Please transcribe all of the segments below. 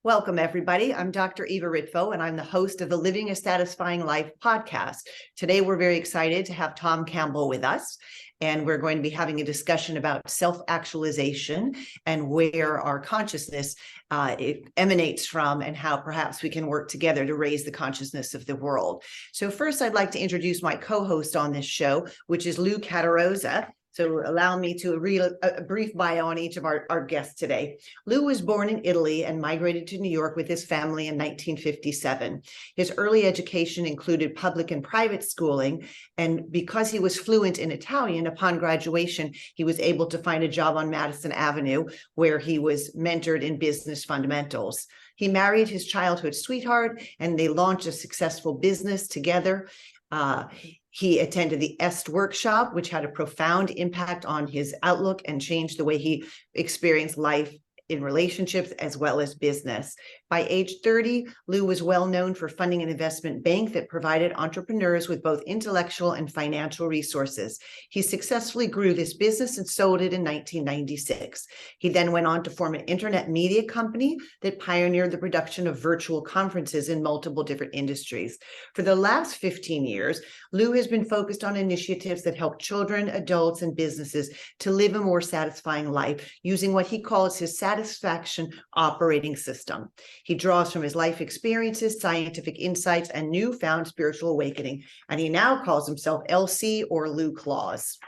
Welcome, everybody. I'm Dr. Eva Ritvo, and I'm the host of the Living a Satisfying Life podcast. Today, we're very excited to have Tom Campbell with us, and we're going to be having a discussion about self-actualization and where our consciousness it emanates from and how perhaps we can work together to raise the consciousness of the world. So first, I'd like to introduce my co-host on this show, which is Lou Catarosa. So allow me to read a brief bio on each of our guests today. Lou was born in Italy and migrated to New York with his family in 1957. His early education included public and private schooling, and because he was fluent in Italian, upon graduation, he was able to find a job on Madison Avenue, where he was mentored in business fundamentals. He married his childhood sweetheart, and they launched a successful business together. He attended the EST workshop, which had a profound impact on his outlook and changed the way he experienced life in relationships as well as business. By age 30, Lou was well known for funding an investment bank that provided entrepreneurs with both intellectual and financial resources. He successfully grew this business and sold it in 1996. He then went on to form an internet media company that pioneered the production of virtual conferences in multiple different industries. For the last 15 years, Lou has been focused on initiatives that help children, adults, and businesses to live a more satisfying life using what he calls his satisfaction operating system. He draws from his life experiences, scientific insights, and newfound spiritual awakening, and he now calls himself LC or Lou Claus.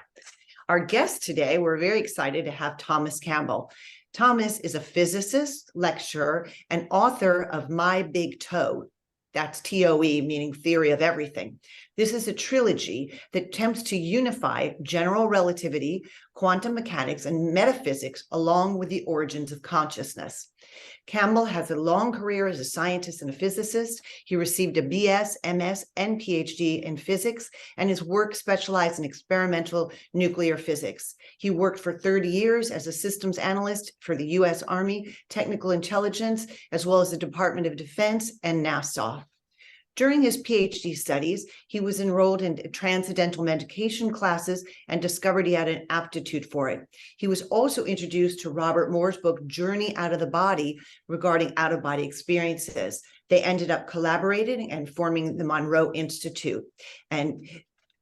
Our guest today, we're very excited to have Thomas Campbell. Thomas is a physicist, lecturer, and author of My Big Toe. That's TOE, meaning theory of everything. This is a trilogy that attempts to unify general relativity, quantum mechanics, and metaphysics along with the origins of consciousness. Campbell has a long career as a scientist and a physicist. He received a BS, MS, and PhD in physics, and his work specialized in experimental nuclear physics. He worked for 30 years as a systems analyst for the U.S. Army, Technical Intelligence, as well as the Department of Defense and NASA. During his PhD studies, he was enrolled in transcendental meditation classes and discovered he had an aptitude for it. He was also introduced to Robert Moore's book, Journey Out of the Body, regarding out-of-body experiences. They ended up collaborating and forming the Monroe Institute. And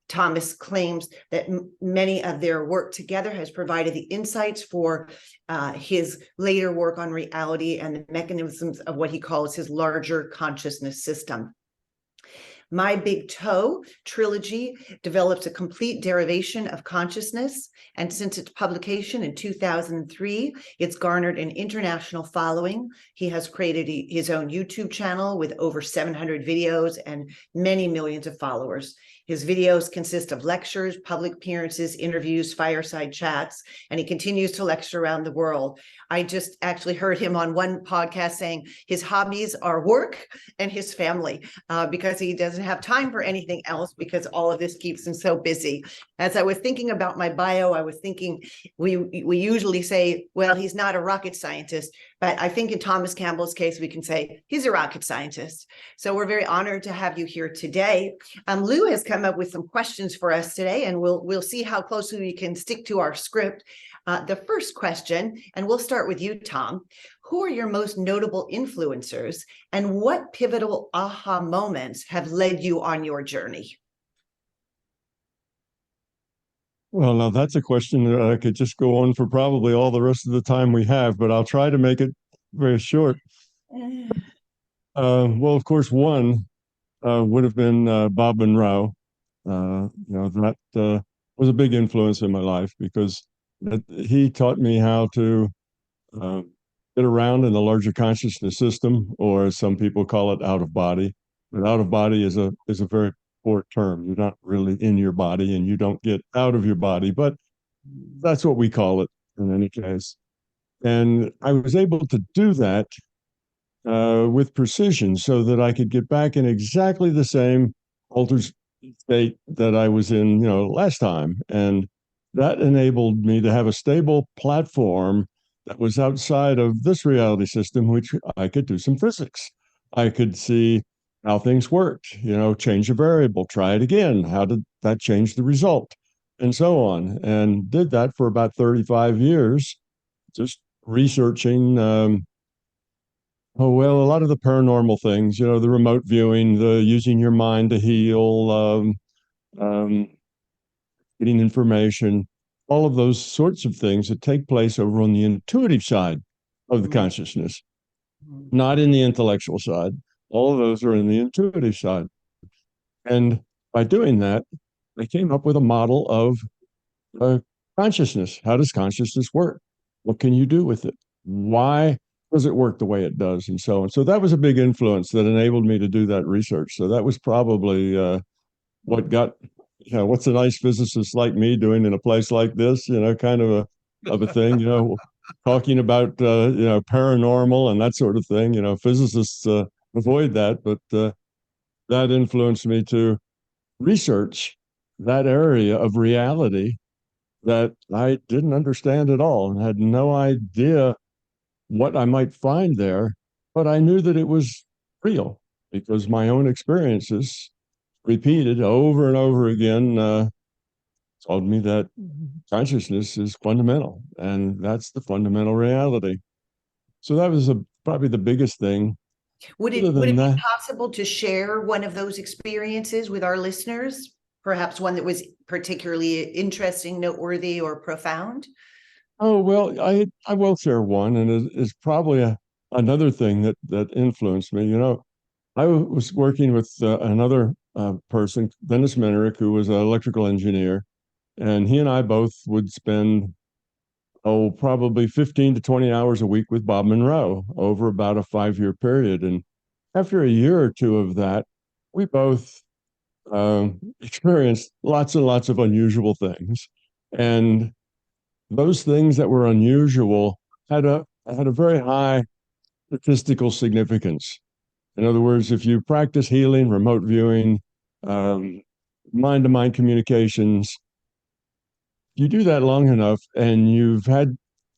Thomas claims that many of their work together has provided the insights for his later work on reality and the mechanisms of what he calls his larger consciousness system. My Big Toe trilogy develops a complete derivation of consciousness, and since its publication in 2003, it's garnered an international following. He has created his own YouTube channel with over 700 videos and many millions of followers. His videos consist of lectures, public appearances, interviews, fireside chats, and he continues to lecture around the world. I just actually heard him on one podcast saying his hobbies are work and his family, because he doesn't have time for anything else because all of this keeps him so busy. As I was thinking about my bio, I was thinking we usually say, well, he's not a rocket scientist, but I think in Thomas Campbell's case, we can say he's a rocket scientist. So we're very honored to have you here today. Lou has come up with some questions for us today, and we'll see how closely we can stick to our script. The first question, and we'll start with you, Tom. Who are your most notable influencers, and what pivotal aha moments have led you on your journey? Well, now that's a question that I could just go on for probably all the rest of the time we have, but I'll try to make it very short. Well, of course, one would have been Bob Monroe. That was a big influence in my life because he taught me how to get around in the larger consciousness system, or as some people call it, out of body. But out of body is a very poor term. You're not really in your body and you don't get out of your body, but that's what we call it in any case. And I was able to do that with precision so that I could get back in exactly the same altered state that I was in, last time. And that enabled me to have a stable platform that was outside of this reality system, which I could do some physics. I could see how things worked, change a variable, try it again. How did that change the result? And so on. And did that for about 35 years, just researching Oh, well, a lot of the paranormal things, the remote viewing, the using your mind to heal, um, getting information, all of those sorts of things that take place over on the intuitive side of the Mhm. consciousness, not in the intellectual side. All of those are in the intuitive side. And by doing that, I came up with a model of uh, consciousness. How does consciousness work? What can you do with it? Why does it work the way it does? And so on. So that was a big influence that enabled me to do that research. So that was probably what got, what's a nice physicist like me doing in a place like this, kind of a thing, talking about, paranormal and that sort of thing. Physicists avoid that, but that influenced me to research that area of reality that I didn't understand at all and had no idea what I might find there, but I knew that it was real because my own experiences repeated over and over again told me that consciousness is fundamental and that's the fundamental reality. So that was probably the biggest thing. Would Other it than be that, possible to share one of those experiences with our listeners? Perhaps one that was particularly interesting, noteworthy, or profound? oh well, I will share one, and it's probably another thing that influenced me. I was working with another person, Dennis Menerick, who was an electrical engineer, and he and I both would spend, probably 15 to 20 hours a week with Bob Monroe over about a 5-year period. And after a year or two of that, we both experienced lots and lots of unusual things. And those things that were unusual had a very high statistical significance. In other words, if you practice healing, remote viewing, um, mind to mind communications, you do that long enough and you've had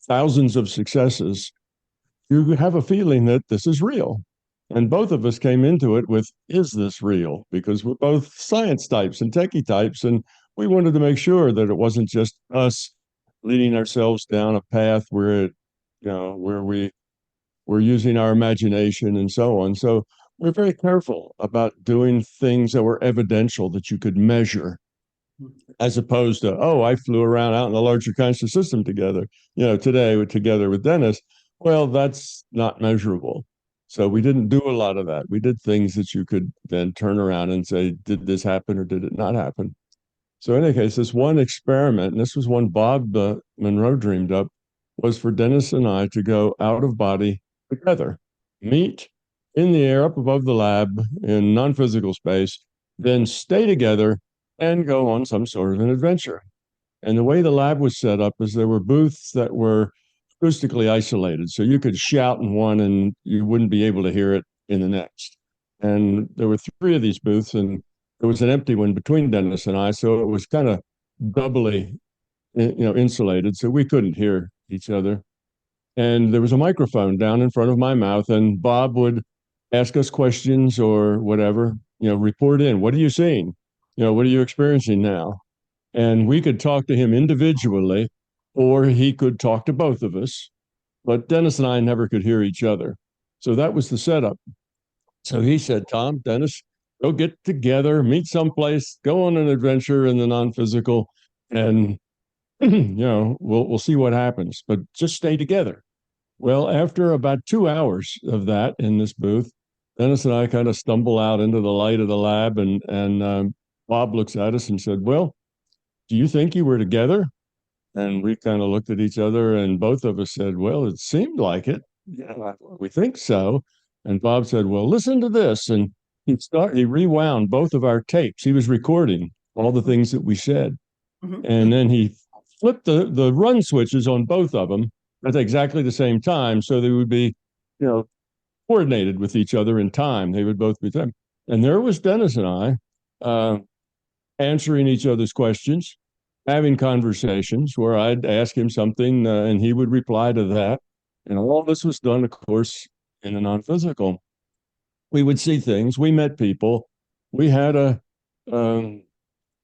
thousands of successes, you have a feeling that this is real. And both of us came into it with, is this real? Because we're both science types and techie types. And we wanted to make sure that it wasn't just us leading ourselves down a path where we we're using our imagination and so on. So we're very careful about doing things that were evidential that you could measure, as opposed to, oh, I flew around out in the larger conscious system together, today together with Dennis. Well, that's not measurable. So we didn't do a lot of that. We did things that you could then turn around and say, did this happen or did it not happen? So in any case, this one experiment, and this was one Bob Monroe dreamed up, was for Dennis and I to go out of body together, meet in the air up above the lab in non-physical space, then stay together and go on some sort of an adventure. And the way the lab was set up is there were booths that were acoustically isolated. So you could shout in one and you wouldn't be able to hear it in the next. And there were 3 of these booths, and there was an empty one between Dennis and I. So it was kind of doubly, insulated. So we couldn't hear each other. And there was a microphone down in front of my mouth, and Bob would ask us questions or whatever, report in. What are you seeing? What are you experiencing now? And we could talk to him individually, or he could talk to both of us. But Dennis and I never could hear each other. So that was the setup. So he said, Tom, Dennis, go get together, meet someplace, go on an adventure in the non-physical, and we'll see what happens. But just stay together. Well, after about 2 hours of that in this booth, Dennis and I kind of stumble out into the light of the lab, and Bob looks at us and said, "Well, do you think you were together?" And we kind of looked at each other, and both of us said, "Well, it seemed like it. Yeah, we think so." And Bob said, "Well, listen to this." And he rewound both of our tapes. He was recording all the things that we said, Mhm. and then he flipped the run switches on both of them at exactly the same time, so they would be, you know, coordinated with each other in time. They would both be time. And there was Dennis and I uh, answering each other's questions, having conversations where I'd ask him something and he would reply to that. And all this was done, of course, in a non physical. We would see things, we met people, we had um,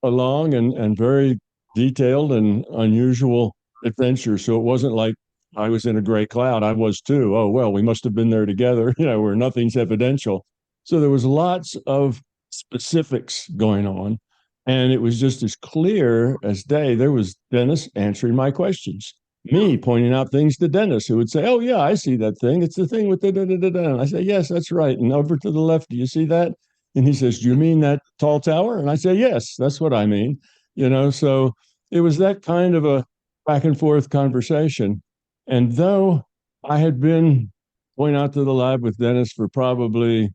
a long and very detailed and unusual adventure. So it wasn't like I was in a gray cloud. I was too. Oh, well, we must have been there together, where nothing's evidential. So there was lots of specifics going on. And it was just as clear as day. There was Dennis answering my questions, me pointing out things to Dennis, who would say, "Oh, yeah, I see that thing. It's the thing with the da da da da." And I say, "Yes, that's right." And over to the left, do you see that? And he says, "Do you mean that tall tower?" And I say, "Yes, that's what I mean." So it was that kind of a back and forth conversation. And though I had been going out to the lab with Dennis for probably,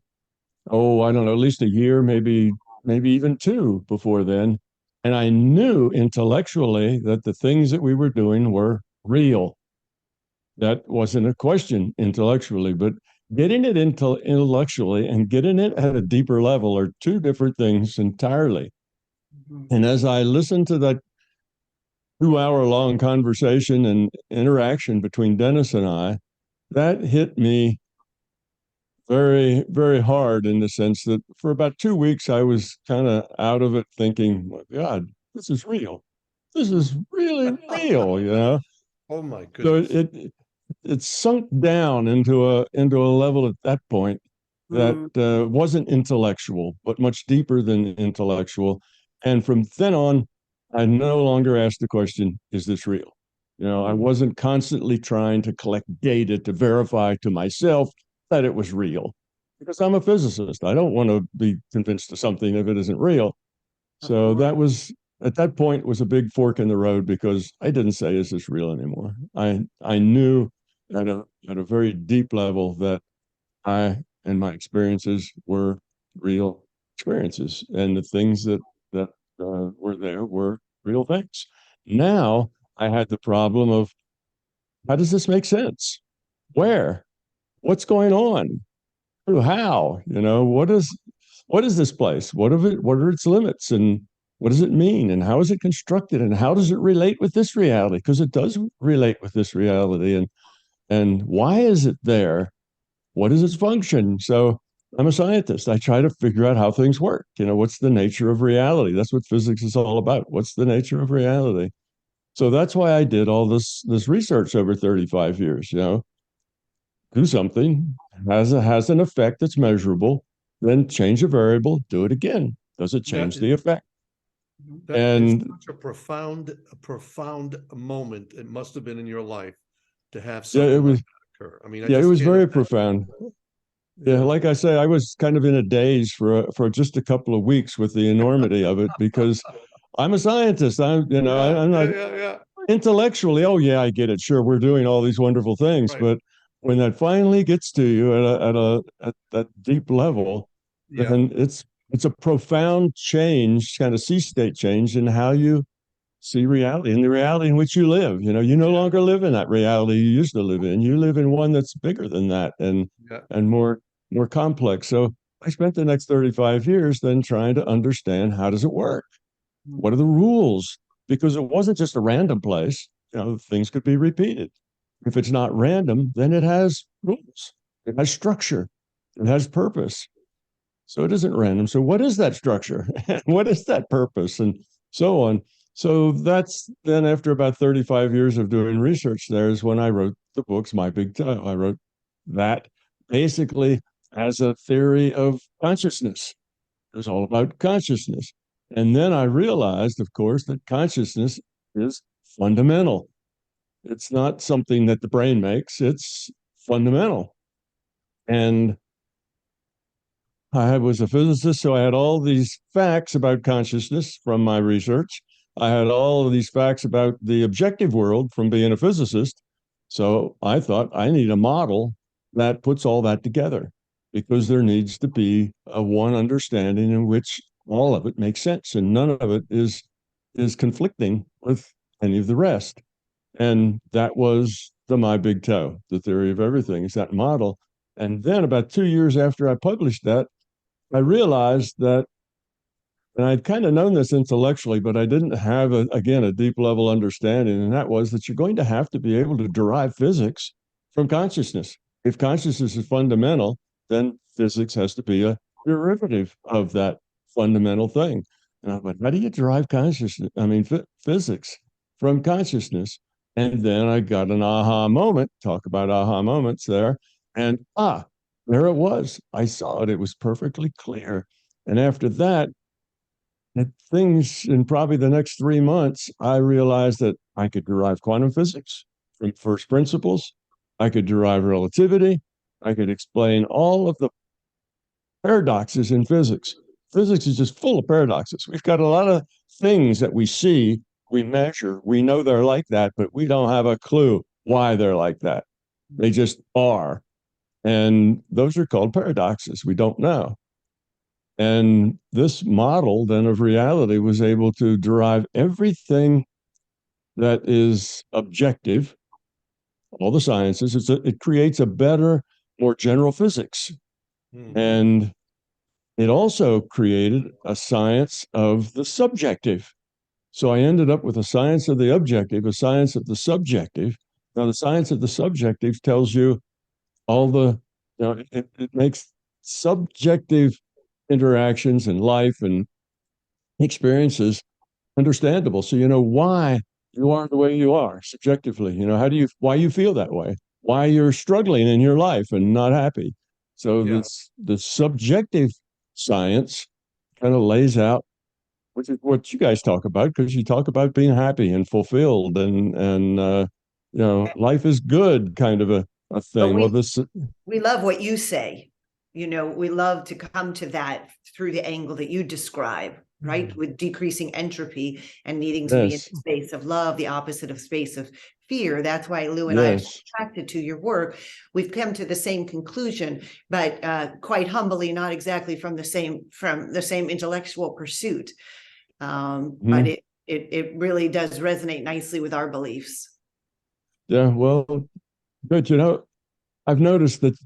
I don't know, at least a year, maybe even two before then. And I knew intellectually that the things that we were doing were real. That wasn't a question intellectually, but getting it intellectually and getting it at a deeper level are two different things entirely. And as I listened to that 2 hour long conversation and interaction between Dennis and I, that hit me very, very hard in the sense that for about 2 weeks, I was kind of out of it thinking, my God, this is real. This is really real. Oh my So goodness. it sunk down into a level at that point that wasn't intellectual, but much deeper than intellectual. And from then on, I no longer asked the question, is this real? I wasn't constantly trying to collect data to verify to myself that it was real, because I'm a physicist. I don't want to be convinced of something if it isn't real. So that was, at that point, was a big fork in the road, because I didn't say, is this real anymore? I knew at a very deep level that I and my experiences were real experiences, and the things that were there were real things. Now I had the problem of, how does this make sense? Where? What's going on? How? What is this place? What are its limits, and what does it mean, and how is it constructed, and how does it relate with this reality? Because it does relate with this reality, and why is it there? What is its function? So I'm a scientist. I try to figure out how things work. What's the nature of reality? That's what physics is all about. What's the nature of reality? So that's why I did all this research over 35 years. Do something, has an effect that's measurable, then change a variable, do it again. Does it change the effect? That is such a profound moment. It must have been in your life to have something like that occur. I mean, it was very profound. Yeah, like I say, I was kind of in a daze for just a couple of weeks with the enormity of it, because I'm a scientist. I'm not intellectually. Oh yeah, I get it. Sure, we're doing all these wonderful things, but when that finally gets to you at that deep level, then it's a profound change, kind of sea state change in how you see reality, in the reality in which you live. You no longer live in that reality you used to live in. You live in one that's bigger than that, and more complex. So I spent the next 35 years then trying to understand, how does it work? What are the rules? Because it wasn't just a random place. Things could be repeated. If it's not random, then it has rules. It has structure. It has purpose. So it isn't random. So what is that structure? What is that purpose? And so on. So that's then, after about 35 years of doing research there, is when I wrote the books, My Big Toe. I wrote that basically as a theory of consciousness. It was all about consciousness. And then I realized, of course, that consciousness is fundamental. It's not something that the brain makes, it's fundamental. And I was a physicist, so I had all these facts about consciousness from my research. I had all of these facts about the objective world from being a physicist. So I thought, I need a model that puts all that together, because there needs to be a one understanding in which all of it makes sense, and none of it is conflicting with any of the rest. And that was the My Big Toe, the theory of everything, is that model. And then about 2 years after I published that, I realized that, and I'd kind of known this intellectually, but I didn't have, again, a deep level understanding. And that was that you're going to have to be able to derive physics from consciousness. If consciousness is fundamental, then physics has to be a derivative of that fundamental thing. And I went, how do you derive consciousness? I mean, physics from consciousness? And then I got an aha moment, talk about aha moments there. And there it was. I saw it. It was perfectly clear. And after that, things in probably the next 3 months, I realized that I could derive quantum physics from first principles. I could derive relativity. I could explain all of the paradoxes in physics. Physics is just full of paradoxes. We've got a lot of things that we see, we measure, we know they're like that, but we don't have a clue why they're like that. They just are. And those are called paradoxes. We don't know. And this model then of reality was able to derive everything that is objective, all the sciences. It creates a better, more general physics. And it also created a science of the subjective. So I ended up with a science of the objective, a science of the subjective. Now, the science of the subjective tells you all it makes subjective interactions in life and experiences understandable. So you know why you are the way you are subjectively. You know, why you feel that way, why you're struggling in your life and not happy. So the subjective science kind of lays out, which is what you guys talk about, because you talk about being happy and fulfilled and life is good kind of a thing. We love what you say. We love to come to that through the angle that you describe, right? With decreasing entropy and needing to be in the space of love, the opposite of space of fear. That's why Lou and I are attracted to your work. We've come to the same conclusion, but quite humbly, not exactly from the same intellectual pursuit. But it really does resonate nicely with our beliefs. Yeah, well, good. I've noticed that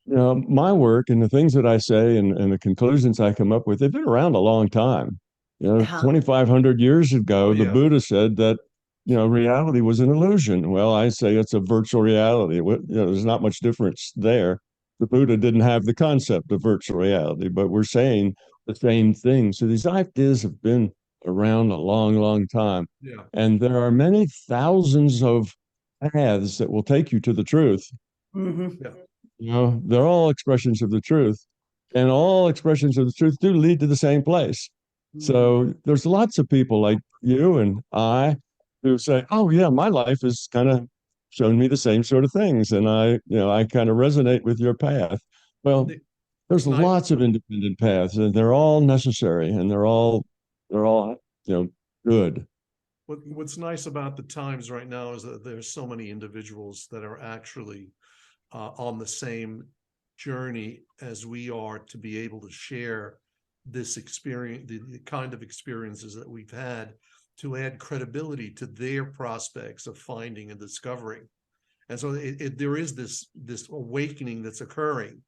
my work and the things that I say and the conclusions I come up with, they've been around a long time. 2,500 years ago, the Buddha said that, reality was an illusion. Well, I say it's a virtual reality. There's not much difference there. The Buddha didn't have the concept of virtual reality, but we're saying the same thing. So these ideas have been around a long, long time. Yeah. And there are many thousands of paths that will take you to the truth. Yeah. They're all expressions of the truth, and all expressions of the truth do lead to the same place. So there's lots of people like you and I who say, oh yeah, my life has kind of shown me the same sort of things. And I kind of resonate with your path. Well, there's lots of independent paths and they're all necessary and they're all good. What's nice about the times right now is that there's so many individuals that are actually on the same journey as we are, to be able to share this experience, the kind of experiences that we've had, to add credibility to their prospects of finding and discovering. And so there is this awakening that's occurring.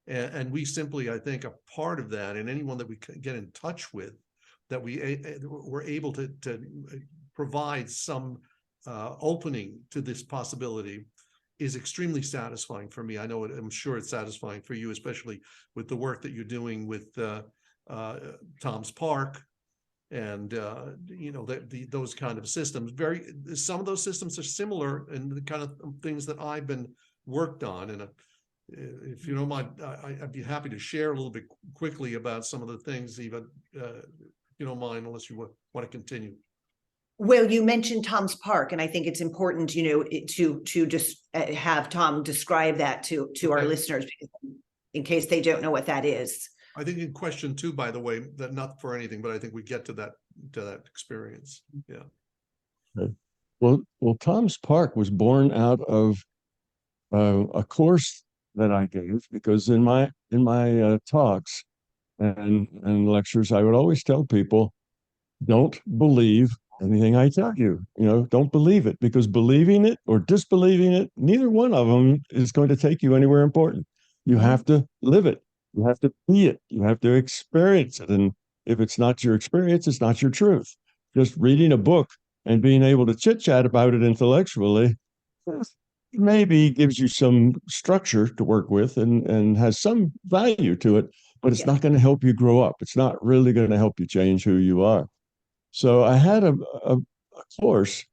And we simply, I think, a part of that, and anyone that we get in touch with, that we're able to provide some opening to this possibility, is extremely satisfying for me. I'm sure it's satisfying for you, especially with the work that you're doing with Tom's Park and those kind of systems. Some of those systems are similar in the kind of things that I've been worked on. And if you don't mind, I'd be happy to share a little bit quickly about some of the things, Eva, if you don't mind, unless you want to continue. Well, you mentioned Tom's Park, and I think it's important, to just have Tom describe that to our listeners, in case they don't know what that is. I think in question 2, by the way, that not for anything, but I think we get to that experience. Yeah. Okay. Well, Tom's Park was born out of a course that I gave, because in my talks and lectures, I would always tell people, don't believe anything I tell you. Don't believe it, because believing it or disbelieving it, neither one of them is going to take you anywhere important. You have to live it. You have to be it. You have to experience it. And if it's not your experience, it's not your truth. Just reading a book and being able to chit chat about it intellectually maybe gives you some structure to work with and has some value to it, but it's not going to help you grow up. It's not really going to help you change who you are. So I had a course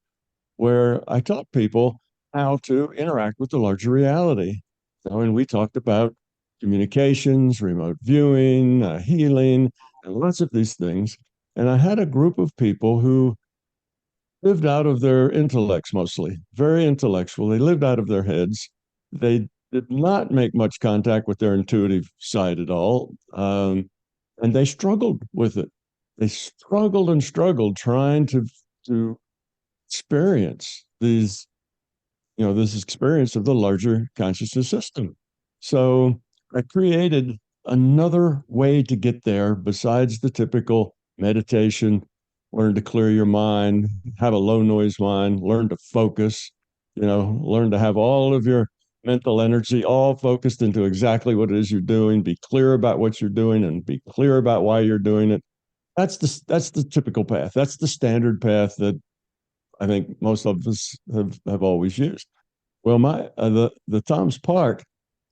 where I taught people how to interact with the larger reality. And we talked about communications, remote viewing, healing, and lots of these things. And I had a group of people who lived out of their intellects mostly, very intellectual. They lived out of their heads. They did not make much contact with their intuitive side at all. And they struggled with it. They struggled and struggled trying to experience this experience of the larger consciousness system. So I created another way to get there besides the typical meditation, learn to clear your mind, have a low noise mind, learn to focus, learn to have all of your mental energy all focused into exactly what it is you're doing, be clear about what you're doing and be clear about why you're doing it. That's the typical path. That's the standard path that I think most of us have always used. Well, the Tom's Park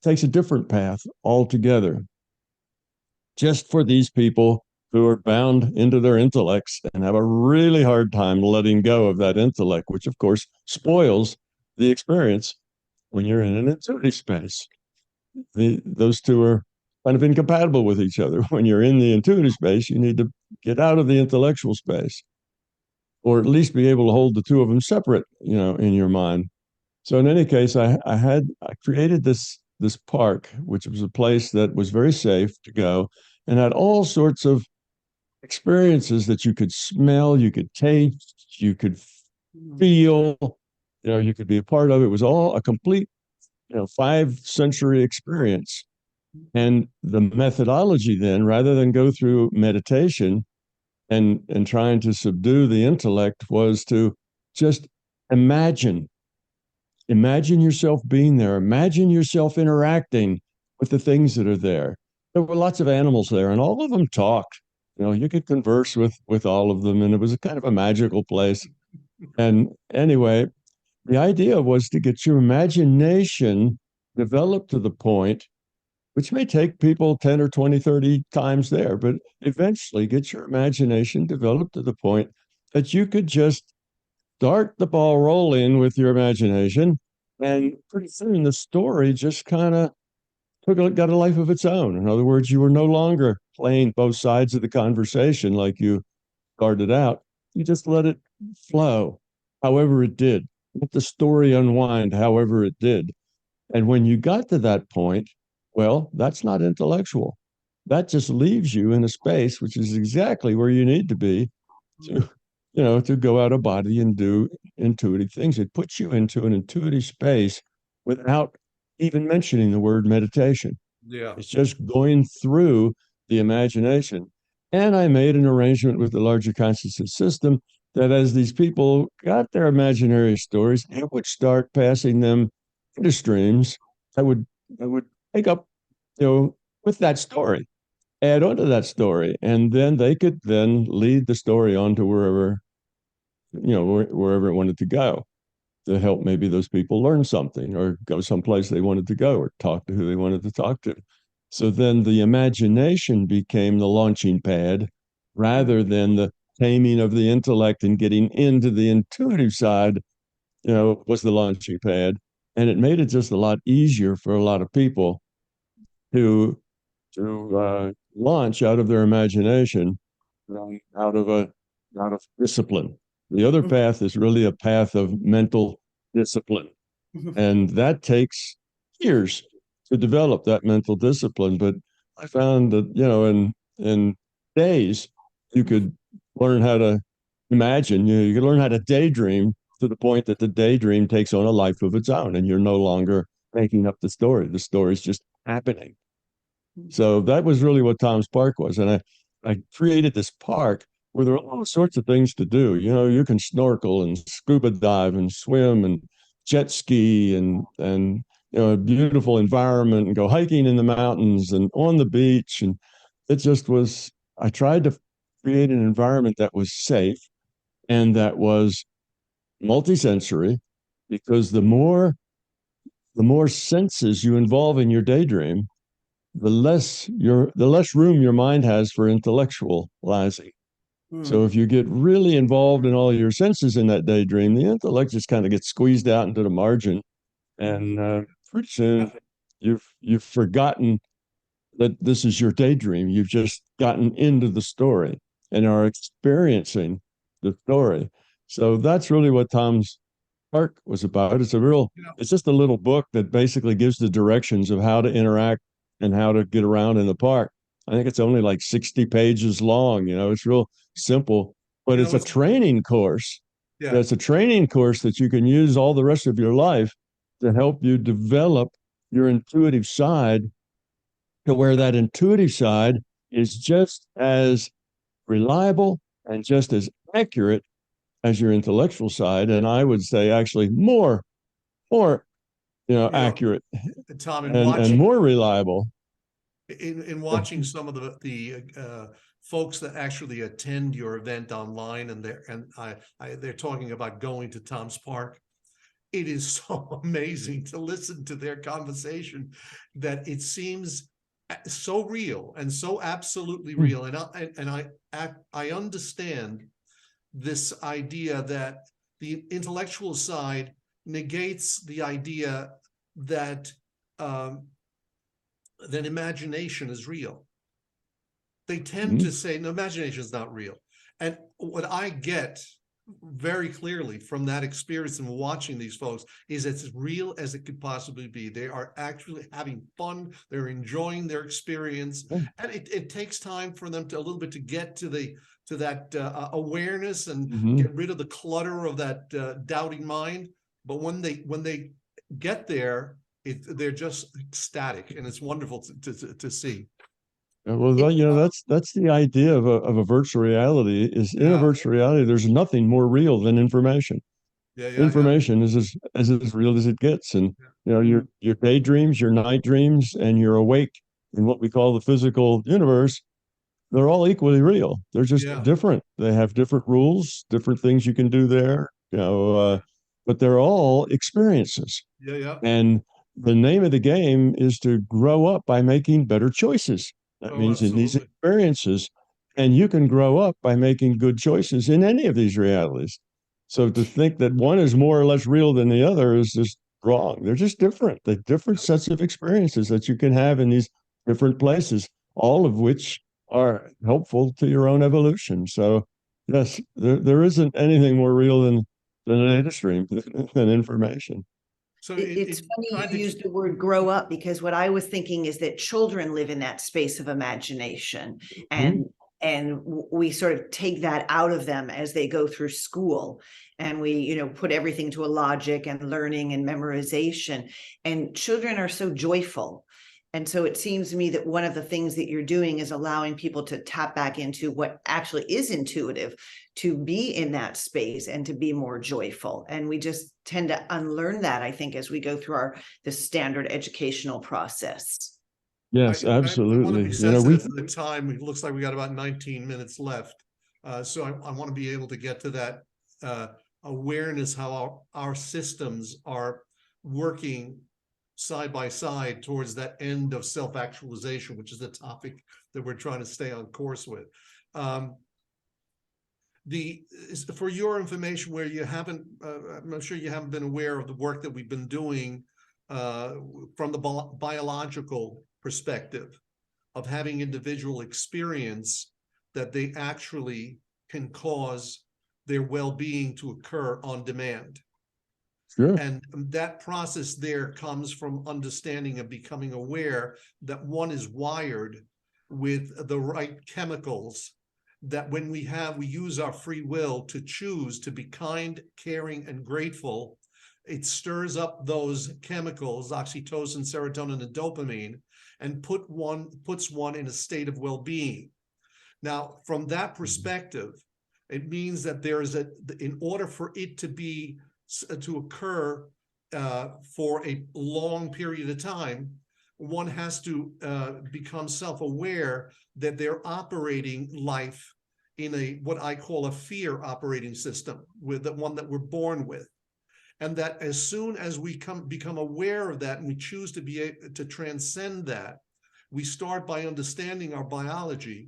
takes a different path altogether, just for these people who are bound into their intellects and have a really hard time letting go of that intellect, which of course spoils the experience when you're in an intuitive space. Those two are kind of incompatible with each other. When you're in the intuitive space, you need to get out of the intellectual space, or at least be able to hold the two of them separate, in your mind. So in any case, I created this park, which was a place that was very safe to go and had all sorts of experiences that you could smell, you could taste, you could feel, you could be a part of. It was all a complete, 5 sensory experience. And the methodology then, rather than go through meditation and trying to subdue the intellect, was to just imagine yourself being there. Imagine yourself interacting with the things that are there. There were lots of animals there, and all of them talked. You could converse with all of them, and it was a kind of a magical place. And anyway, the idea was to get your imagination developed to the point, which may take people 10 or 20, 30 times there, but eventually get your imagination developed to the point that you could just start the ball rolling with your imagination, and pretty soon the story just kind of got a life of its own. In other words, you were no longer playing both sides of the conversation like you started out. You just let it flow however it did. Let the story unwind however it did. And when you got to that point, well, that's not intellectual. That just leaves you in a space which is exactly where you need to be to go out of body and do intuitive things. It puts you into an intuitive space without even mentioning the word meditation. Yeah. It's just going through the imagination. And I made an arrangement with the larger consciousness system that as these people got their imaginary stories, I would start passing them into streams. I would take up, with that story, add on to that story, and then they could then lead the story on to wherever it wanted to go, to help maybe those people learn something or go someplace they wanted to go or talk to who they wanted to talk to. So then the imagination became the launching pad rather than the taming of the intellect and getting into the intuitive side, was the launching pad. And it made it just a lot easier for a lot of people to launch out of their imagination, out of discipline. The other path is really a path of mental discipline, and that takes years to develop that mental discipline. But I found that in days you could learn how to imagine. You could learn how to daydream to the point that the daydream takes on a life of its own, and you're no longer making up the story. The story's just happening. So that was really what Tom's Park was. And I created this park where there are all sorts of things to do. You can snorkel and scuba dive and swim and jet ski and a beautiful environment, and go hiking in the mountains and on the beach. And it just was, I tried to create an environment that was safe and that was multisensory, because the more senses you involve in your daydream, the less room your mind has for intellectualizing. So if you get really involved in all your senses in that daydream, the intellect just kind of gets squeezed out into the margin, and pretty soon you've forgotten that this is your daydream. You've just gotten into the story and are experiencing the story. So that's really what Tom's Park was about. It's just a little book that basically gives the directions of how to interact and how to get around in the park. I think it's only like 60 pages long. It's real simple, but it's a training course. Yeah. It's a training course that you can use all the rest of your life to help you develop your intuitive side, to where that intuitive side is just as reliable and just as accurate as your intellectual side, and I would say actually more accurate Tom, and more reliable. In watching some of the folks that actually attend your event online, and they're talking about going to Tom's Park. It is so amazing to listen to their conversation, that it seems so real and so absolutely real. And I understand this idea that the intellectual side negates the idea that that imagination is real. They tend to say, no, imagination is not real. And what I get very clearly from that experience and watching these folks is it's as real as it could possibly be. They are actually having fun. They're enjoying their experience. And it takes time for them to a little bit to get to that awareness and get rid of the clutter of that doubting mind. But when they get there, they're just ecstatic, and it's wonderful to see. Well, that's the idea of a virtual reality. Is in a virtual reality, there's nothing more real than information. Information is as real as it gets, and your daydreams, your night dreams, and your awake in what we call the physical universe, they're all equally real. They're just different. They have different rules, different things you can do there. But they're all experiences. And the name of the game is to grow up by making better choices. That means in these experiences, and you can grow up by making good choices in any of these realities. So to think that one is more or less real than the other is just wrong. They're just different. They're different sets of experiences that you can have in these different places, all of which are helpful to your own evolution. So yes, there isn't anything more real than a data stream, than information. So it's funny you used the word grow up, because what I was thinking is that children live in that space of imagination, and we sort of take that out of them as they go through school, and we put everything to a logic and learning and memorization, and children are so joyful. And so it seems to me that one of the things that you're doing is allowing people to tap back into what actually is intuitive, to be in that space and to be more joyful. And we just tend to unlearn that, I think, as we go through the standard educational process. Yes, absolutely. I want to be sensitive to the time. It looks like we got about 19 minutes left. So I want to be able to get to that awareness, how our systems are working side by side towards that end of self-actualization, which is the topic that we're trying to stay on course with. For your information, where you haven't, I'm sure you haven't been aware of the work that we've been doing from the biological perspective of having individual experience, that they actually can cause their well-being to occur on demand. Sure. And that process there comes from understanding and becoming aware that one is wired with the right chemicals, that when we use our free will to choose to be kind, caring, and grateful, it stirs up those chemicals, oxytocin, serotonin, and dopamine, and puts one in a state of well-being. Now, from that perspective, it means that in order for it to occur for a long period of time, one has to become self-aware that they're operating life in what I call a fear operating system, with the one that we're born with. And that as soon as we become aware of that, and we choose to be able to transcend that, we start by understanding our biology.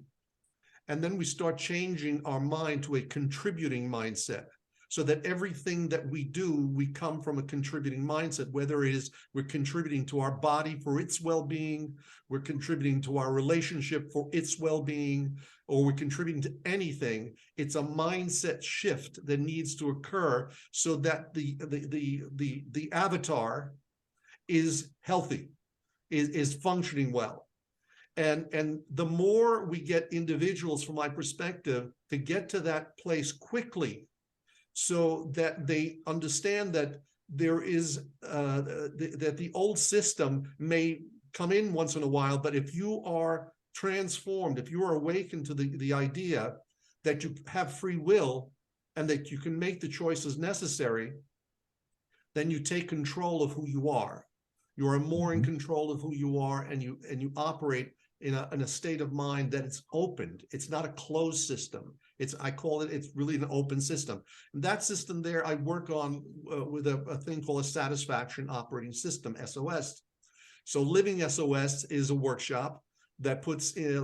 And then we start changing our mind to a contributing mindset, so that everything that we do, we come from a contributing mindset, whether it is we're contributing to our body for its well-being, we're contributing to our relationship for its well-being, or we're contributing to anything. It's a mindset shift that needs to occur so that the avatar is healthy, is functioning well. And the more we get individuals, from my perspective, to get to that place quickly, so that they understand that there is that the old system may come in once in a while, but if you are transformed, if you are awakened to the idea that you have free will and that you can make the choices necessary, then you take control of who you are. You are more in control of who you are, and you operate in a state of mind that it's opened. It's not a closed system. It's really an open system. And that system there, I work on with a thing called a satisfaction operating system, SOS. So Living SOS is a workshop that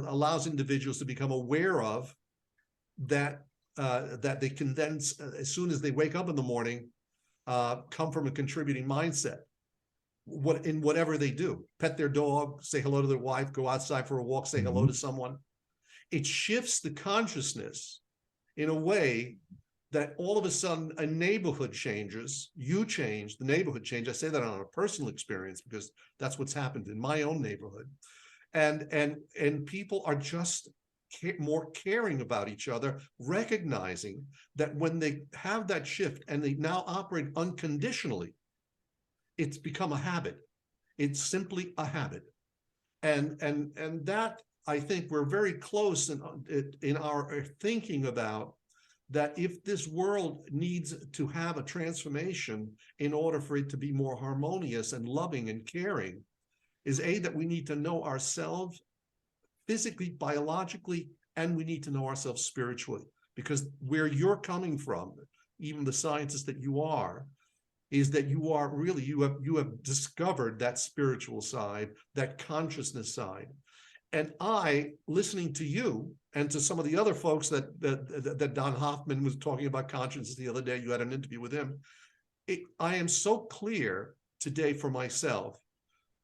allows individuals to become aware of that they can then, as soon as they wake up in the morning, come from a contributing mindset. In whatever they do, pet their dog, say hello to their wife, go outside for a walk, say hello to someone. It shifts the consciousness in a way that all of a sudden a neighborhood changes, you change, the neighborhood changes. I say that on a personal experience because that's what's happened in my own neighborhood. And people are just more caring about each other, recognizing that when they have that shift and they now operate unconditionally, it's become a habit. It's simply a habit. And that, I think we're very close in our thinking about that. If this world needs to have a transformation in order for it to be more harmonious and loving and caring, is that we need to know ourselves physically, biologically, and we need to know ourselves spiritually. Because where you're coming from, even the scientist that you are, is that you are really, you have discovered that spiritual side, that consciousness side. And listening to you and to some of the other folks that Don Hoffman was talking about consciousness the other day, you had an interview with him. I am so clear today for myself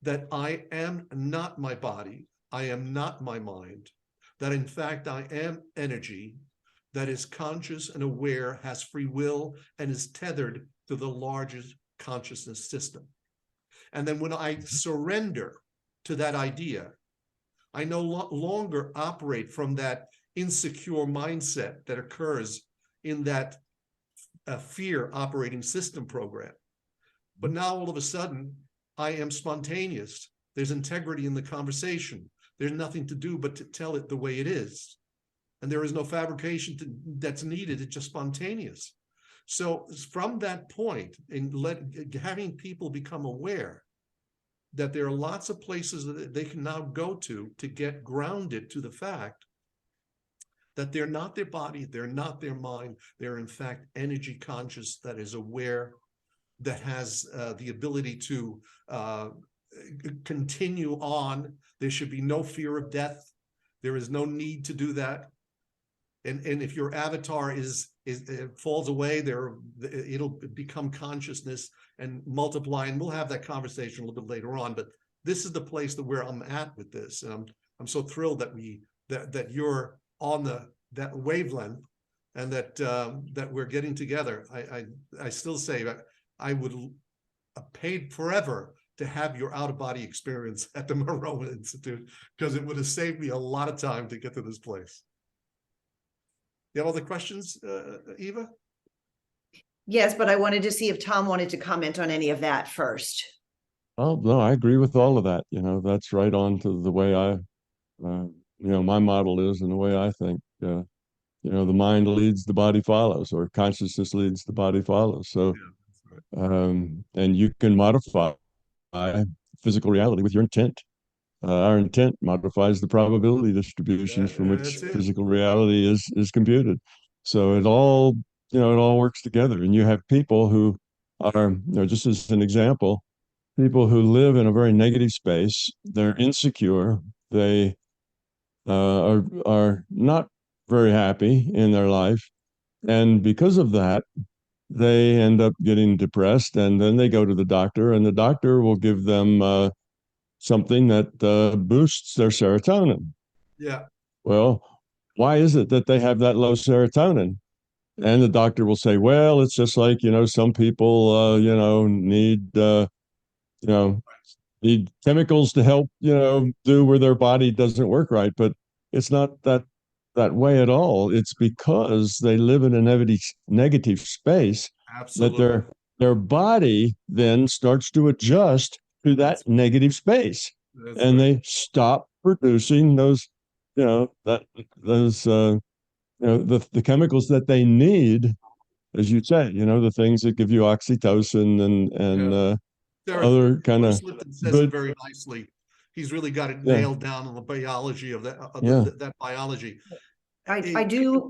that I am not my body, I am not my mind, that in fact I am energy that is conscious and aware, has free will, and is tethered to the largest consciousness system. And then when I surrender to that idea, I no longer operate from that insecure mindset that occurs in that fear operating system program. But now all of a sudden, I am spontaneous. There's integrity in the conversation. There's nothing to do but to tell it the way it is. And there is no fabrication that's needed. It's just spontaneous. So from that point, in having people become aware that there are lots of places that they can now go to get grounded to the fact that they're not their body, they're not their mind, they're in fact energy conscious that is aware, that has the ability to continue on. There should be no fear of death. There is no need to do that. And if your avatar falls away, it'll become consciousness and multiply. And we'll have that conversation a little bit later on. But this is the place where I'm at with this. And I'm so thrilled that you're on that wavelength, and that we're getting together. I still say that I would have paid forever to have your out-of-body experience at the Monroe Institute, because it would have saved me a lot of time to get to this place. You have other questions, Eva? Yes, but I wanted to see if Tom wanted to comment on any of that first. Oh, no, I agree with all of that. That's right on to the way my model is and the way I think. The mind leads, the body follows, or consciousness leads, the body follows. So, and you can modify physical reality with your intent. Our intent modifies the probability distributions from which physical reality is computed. So it all works together. And you have people who are, just as an example, people who live in a very negative space. They're insecure. They are not very happy in their life. And because of that, they end up getting depressed, and then they go to the doctor, and the doctor will give them something that boosts their serotonin. Yeah. Well, why is it that they have that low serotonin? And the doctor will say, well, it's just like, some people, you know, need chemicals to help, do where their body doesn't work right. But it's not that way at all. It's because they live in a negative space that Absolutely. their body then starts to adjust to that negative space, That's and right. they stop producing those, that those the chemicals that they need, as you say, the things that give you oxytocin and Yeah. There, other kind of Bruce Lipton says it good. very nicely. He's really got it Yeah, nailed down on the biology of yeah. that biology. I do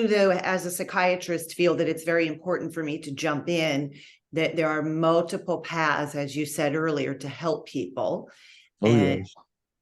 though, as a psychiatrist, feel that it's very important for me to jump in, that there are multiple paths, as you said earlier, to help people. Oh, And yes.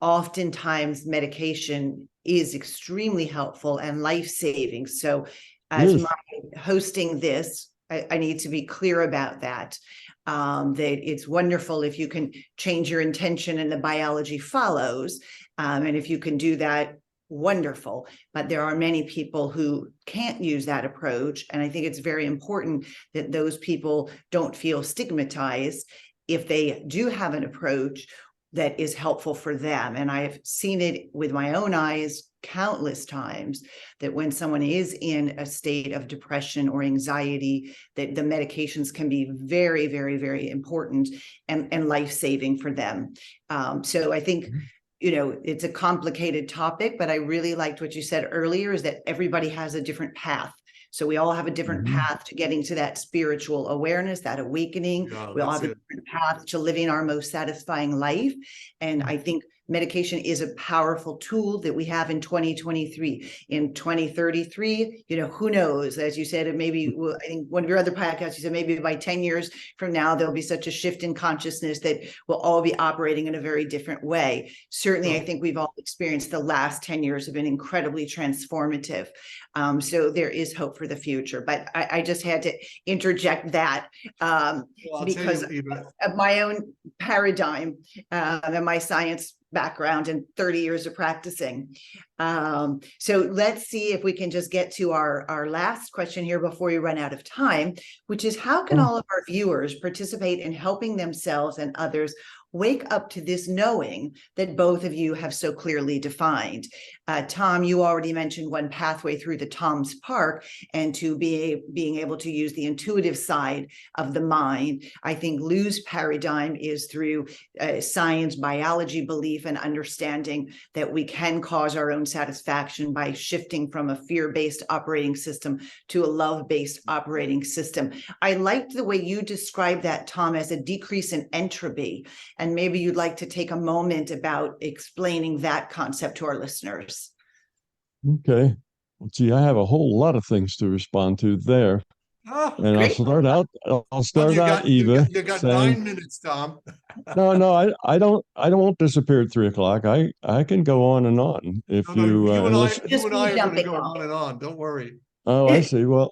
oftentimes medication is extremely helpful and life-saving. So It as is. my hosting this, I need to be clear about that. That it's wonderful if you can change your intention and the biology follows. And if you can do that, wonderful. But there are many people who can't use that approach. And I think it's very important that those people don't feel stigmatized if they do have an approach that is helpful for them. And I've seen it with my own eyes countless times, that when someone is in a state of depression or anxiety, that the medications can be very, very, very important and life-saving for them. So I think, it's a complicated topic, but I really liked what you said earlier, is that everybody has a different path. So we all have a different Mhm. path to getting to that spiritual awareness, that awakening. Yeah, We all that's have a it. different path to living our most satisfying life. And I think medication is a powerful tool that we have in 2023. In 2033, who knows? As you said, it maybe, I think one of your other podcasts, you said maybe by 10 years from now, there'll be such a shift in consciousness that we'll all be operating in a very different way. Certainly, I think we've all experienced the last 10 years have been incredibly transformative. So there is hope for the future. But I just had to interject that because of my own paradigm and my science background and 30 years of practicing. So let's see if we can just get to our last question here before we run out of time, which is, how can all of our viewers participate in helping themselves and others wake up to this knowing that both of you have so clearly defined? Tom, you already mentioned one pathway through the Tom's Park, and to being able to use the intuitive side of the mind. I think Lou's paradigm is through science, biology, belief, and understanding that we can cause our own satisfaction by shifting from a fear-based operating system to a love-based operating system. I liked the way you described that, Tom, as a decrease in entropy. And maybe you'd like to take a moment about explaining that concept to our listeners. Okay. Well, gee, I have a whole lot of things to respond to there. And Great. I'll start out, You Eva, got saying, 9 minutes, Tom. no, I won't disappear at 3 o'clock. I can go on and on if No, you, unless, you and I are going to jumping go off. on and on. Don't worry. oh, I see. Well,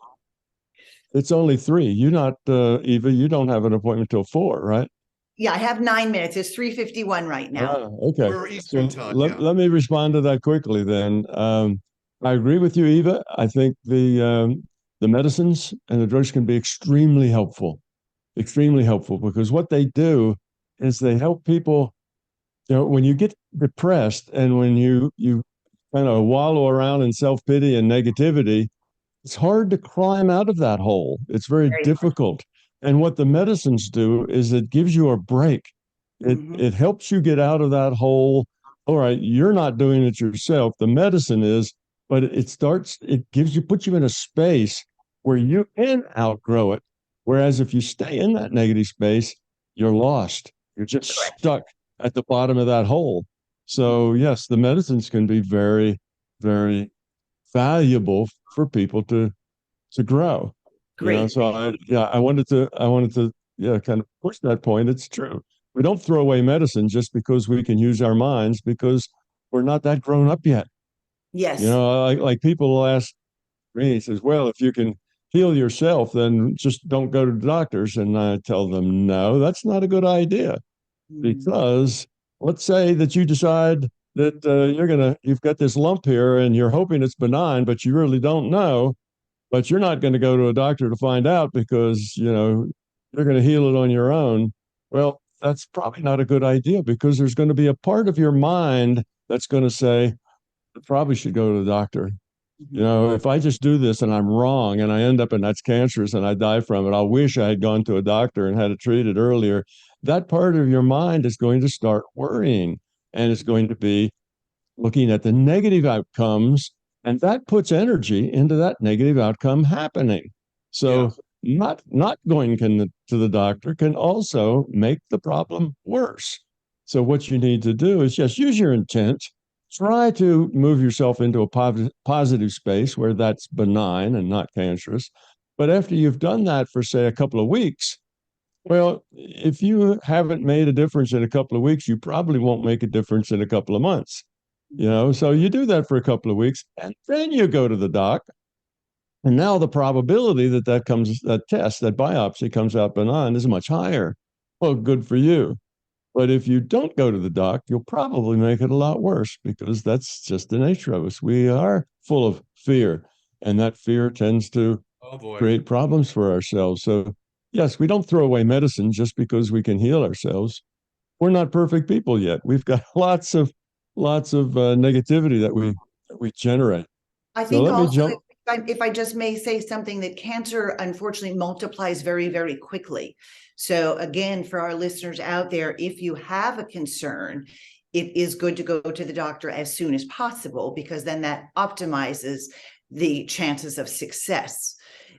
it's only 3. You not, Eva, you don't have an appointment till 4, right? Yeah, I have 9 minutes. It's 3:51 right now. Okay. We're So Eastern time. Yeah. let me respond to that quickly then. I agree with you, Eva. I think the medicines and the drugs can be extremely helpful, because what they do is they help people. When you get depressed and when you kind of wallow around in self-pity and negativity, it's hard to climb out of that hole. It's very Very difficult. And what the medicines do is it gives you a break. It helps you get out of that hole. All right, you're not doing it yourself. The medicine is, but it puts you in a space where you can outgrow it. Whereas if you stay in that negative space, you're lost. You're just correct. stuck at the bottom of that hole. So yes, the medicines can be very, very valuable for people to grow. Great. So I wanted to kind of push that point. It's true. We don't throw away medicine just because we can use our minds, because we're not that grown up yet. Yes. You know, like people will ask me, he says, well, if you can heal yourself, then just don't go to the doctors. And I tell them, no, that's not a good idea. Because let's say that you decide that you've got this lump here and you're hoping it's benign, but you really don't know, but you're not going to go to a doctor to find out because, you're going to heal it on your own. Well, that's probably not a good idea because there's going to be a part of your mind that's going to say, I probably should go to the doctor. If I just do this and I'm wrong and I end up and that's cancerous and I die from it, I wish I had gone to a doctor and had it treated earlier. That part of your mind is going to start worrying and it's going to be looking at the negative outcomes. And that puts energy into that negative outcome happening. So not going to the doctor can also make the problem worse. So what you need to do is just use your intent. Try to move yourself into a positive space where that's benign and not cancerous. But after you've done that for, say, a couple of weeks, well, if you haven't made a difference in a couple of weeks, you probably won't make a difference in a couple of months. So you do that for a couple of weeks and then you go to the doc. And now the probability that that biopsy comes out benign is much higher. Well, good for you. But if you don't go to the doc, you'll probably make it a lot worse because that's just the nature of us. We are full of fear, and that fear tends to create problems for ourselves. So, yes, we don't throw away medicine just because we can heal ourselves. We're not perfect people yet. We've got lots of negativity that we generate. I So think let me also, jump. if I just may say something, that cancer unfortunately multiplies very, very quickly. So again, for our listeners out there, if you have a concern, it is good to go to the doctor as soon as possible because then that optimizes the chances of success.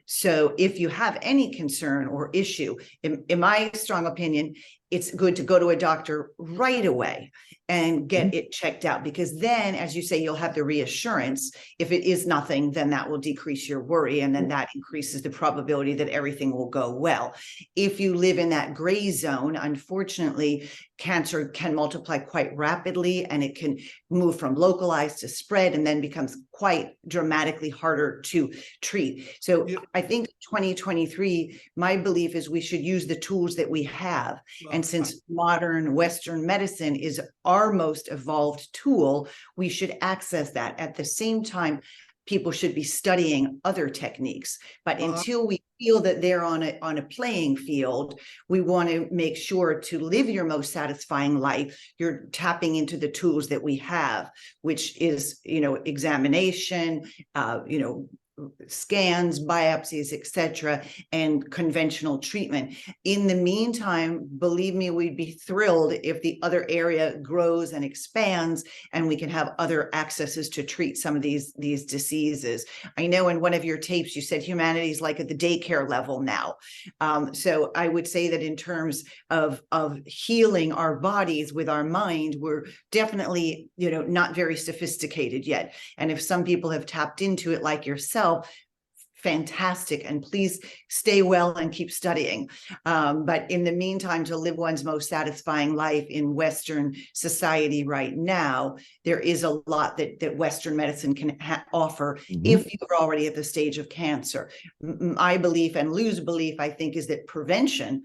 So if you have any concern or issue, in my strong opinion, it's good to go to a doctor right away and get it checked out, because then, as you say, you'll have the reassurance. If it is nothing, then that will decrease your worry, and then that increases the probability that everything will go well. If you live in that gray zone, unfortunately, cancer can multiply quite rapidly, and it can move from localized to spread, and then becomes quite dramatically harder to treat. So I think 2023, my belief is we should use the tools that we have. And since modern Western medicine is our most evolved tool, we should access that. At the same time, people should be studying other techniques. But until we feel that they're on a playing field, we want to make sure to live your most satisfying life. You're tapping into the tools that we have, which is, examination, scans, biopsies, etc., and conventional treatment. In the meantime, believe me, we'd be thrilled if the other area grows and expands and we can have other accesses to treat some of these diseases. I know in one of your tapes you said humanity is like at the daycare level now. So I would say that in terms of healing our bodies with our mind, we're definitely, not very sophisticated yet. And if some people have tapped into it like yourself, fantastic, and please stay well and keep studying. But in the meantime, to live one's most satisfying life in Western society right now, there is a lot that Western medicine can offer if you're already at the stage of cancer. My belief, and Lou's belief, I think, is that prevention,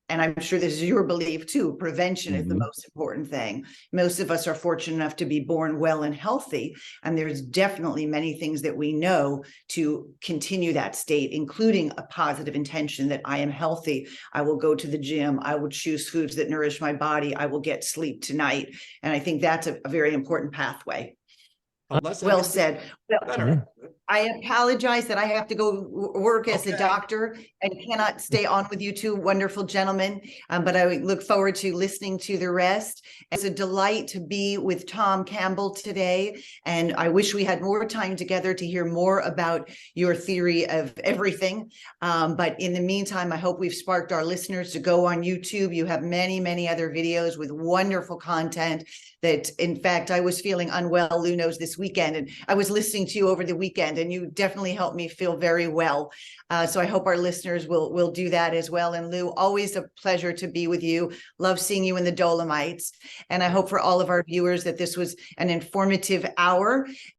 and I'm sure this is your belief too, prevention is the most important thing. Most of us are fortunate enough to be born well and healthy, and there's definitely many things that we know to continue that state, including a positive intention that I am healthy, I will go to the gym, I will choose foods that nourish my body, I will get sleep tonight. And I think that's a very important pathway. Well said. Well, I apologize that I have to go work as a doctor and cannot stay on with you two wonderful gentlemen, but I look forward to listening to the rest. It's a delight to be with Tom Campbell today, and I wish we had more time together to hear more about your theory of everything. But in the meantime, I hope we've sparked our listeners to go on YouTube. You have many, many other videos with wonderful content that, in fact, I was feeling unwell, Lou knows, this weekend, and I was listening to you over the weekend, and you definitely helped me feel very well. So I hope our listeners will do that as well. And Lou, always a pleasure to be with you. Love seeing you in the Dolomites. And I hope for all of our viewers that this was an informative hour.